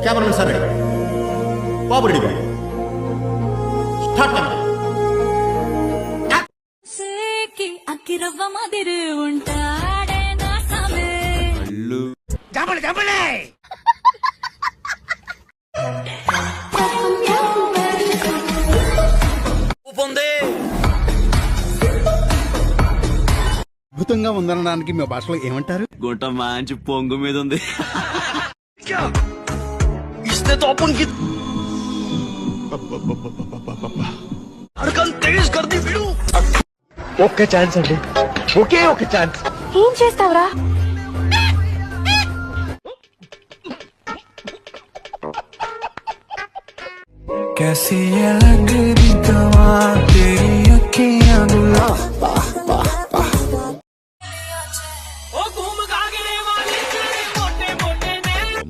Cameramen sir ready, బాబు ready, బాబు start camera. అక్కిరవ్వ మాదిరి ఉంటాడే నా సామే. అద్భుతంగా ఉందనడానికి మీ భాషలో ఏమంటారు? గుంట మంచి పొంగు మీద ఉంది. इसने तो अपन की धड़कन तेज कर दी वीरू. ओके चांस अंडी, ओके चांस. ఏం చేస్తావురా? कैसी ये लग रही तेरी अखियां गुलाब